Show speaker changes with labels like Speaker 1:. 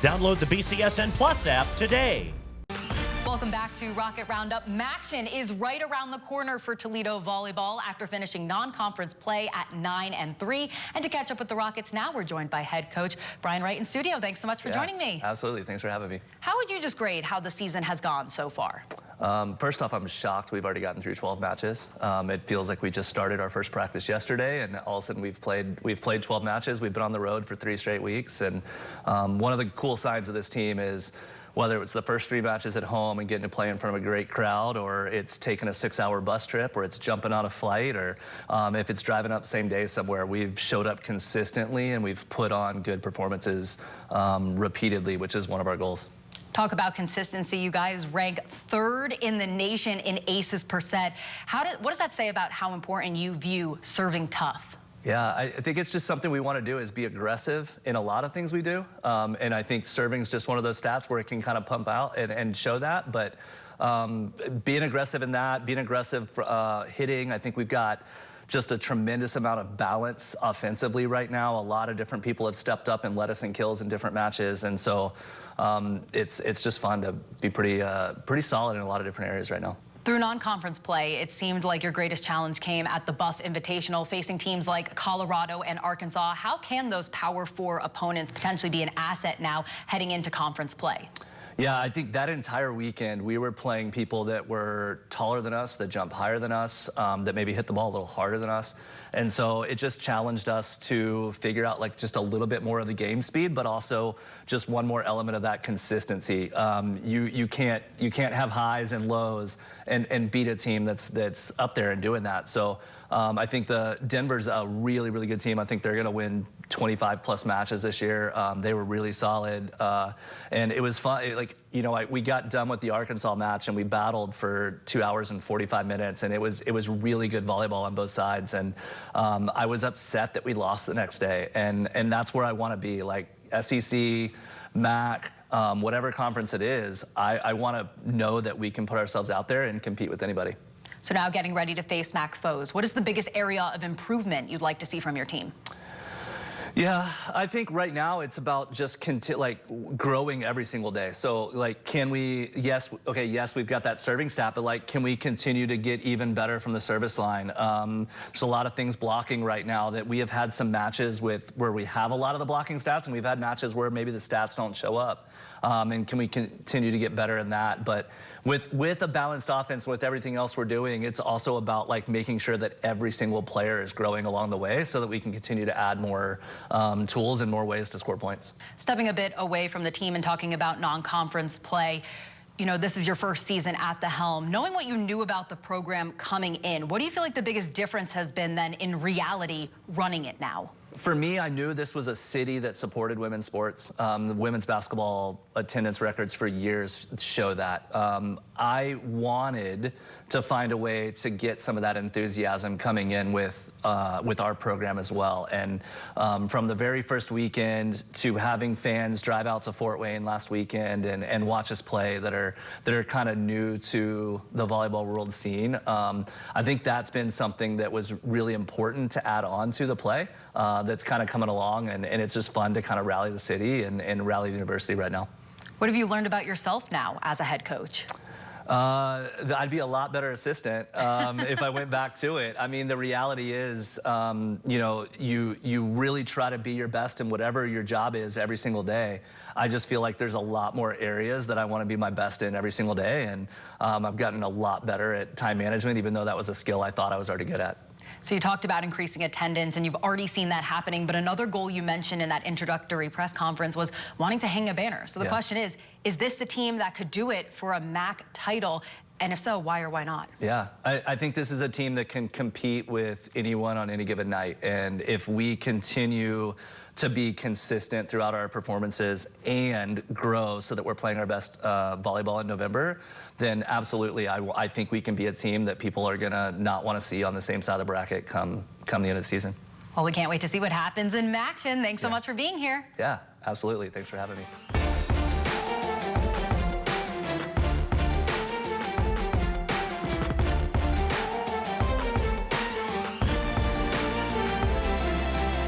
Speaker 1: Download the BCSN Plus app today.
Speaker 2: Welcome back to Rocket Roundup. Maction is right around the corner for Toledo Volleyball after finishing non-conference play at 9-3. And to catch up with the Rockets now, we're joined by head coach Brian Wright in studio. Thanks so much for joining me.
Speaker 3: Absolutely. Thanks for having me.
Speaker 2: How would you just grade how the season has gone so far?
Speaker 3: First off, I'm shocked we've already gotten through 12 matches. It feels like we just started our first practice yesterday, and all of a sudden we've played 12 matches. We've been on the road for 3 straight weeks, and one of the cool signs of this team is whether it's the first 3 matches at home and getting to play in front of a great crowd, or it's taking a 6-hour bus trip, or it's jumping on a flight, or if it's driving up same day somewhere, we've showed up consistently and we've put on good performances repeatedly, which is one of our goals.
Speaker 2: Talk about consistency. You guys rank 3rd in the nation in aces per set. What does that say about how important you view serving tough?
Speaker 3: Yeah, I think it's just something we want to do is be aggressive in a lot of things we do. And I think serving is just one of those stats where it can kind of pump out and show that. But being aggressive in that, being aggressive hitting, I think we've got just a tremendous amount of balance offensively right now. A lot of different people have stepped up and led us in kills in different matches. And so it's just fun to be pretty solid in a lot of different areas right now.
Speaker 2: Through non-conference play, it seemed like your greatest challenge came at the Buff Invitational, facing teams like Colorado and Arkansas. How can those Power 4 opponents potentially be an asset now heading into conference play?
Speaker 3: Yeah, I think that entire weekend we were playing people that were taller than us, that jump higher than us, that maybe hit the ball a little harder than us. And so it just challenged us to figure out like just a little bit more of the game speed, but also just one more element of that consistency. You can't have highs and lows and beat a team that's up there and doing that. So I think Denver's a really, really good team. I think they're going to win 25+ matches this year. They were really solid, and it was fun. We got done with the Arkansas match and we battled for 2 hours and 45 minutes, and it was really good volleyball on both sides. And I was upset that we lost the next day, and that's where I want to be. Like SEC, MAC, whatever conference it is, I want to know that we can put ourselves out there and compete with anybody.
Speaker 2: So now getting ready to face MAC foes, what is the biggest area of improvement you'd like to see from your team?
Speaker 3: Yeah, I think right now it's about just growing every single day. So can we, yes, we've got that serving stat, but can we continue to get even better from the service line? There's a lot of things blocking right now that we have had some matches where we have a lot of the blocking stats, and we've had matches where maybe the stats don't show up. And can we continue to get better in that? But with a balanced offense, with everything else we're doing, it's also about making sure that every single player is growing along the way so that we can continue to add more tools and more ways to score points.
Speaker 2: Stepping a bit away from the team and talking about non-conference play, this is your first season at the helm. Knowing what you knew about the program coming in, what do you feel like the biggest difference has been then in reality running it now?
Speaker 3: For me, I knew this was a city that supported women's sports. The women's basketball attendance records for years show that. I wanted to find a way to get some of that enthusiasm coming in with our program as well. And from the very first weekend to having fans drive out to Fort Wayne last weekend and watch us play that are kind of new to the volleyball world scene, I think that's been something that was really important to add on to the play. That's kind of coming along, and it's just fun to kind of rally the city and rally the university right now.
Speaker 2: What have you learned about yourself now as a head coach?
Speaker 3: I'd be a lot better assistant if I went back to it. I mean, the reality is, you really try to be your best in whatever your job is every single day. I just feel like there's a lot more areas that I want to be my best in every single day, and I've gotten a lot better at time management, even though that was a skill I thought I was already good at.
Speaker 2: So you talked about increasing attendance, and you've already seen that happening, but another goal you mentioned in that introductory press conference was wanting to hang a banner. So the question is this the team that could do it for a MAC title? And if so, why or why not?
Speaker 3: Yeah, I think this is a team that can compete with anyone on any given night. And if we continue to be consistent throughout our performances and grow so that we're playing our best volleyball in November, then absolutely I think we can be a team that people are going to not want to see on the same side of the bracket come the end of the season.
Speaker 2: Well, we can't wait to see what happens in Maction. Thanks so much for being here.
Speaker 3: Yeah, absolutely. Thanks for having me.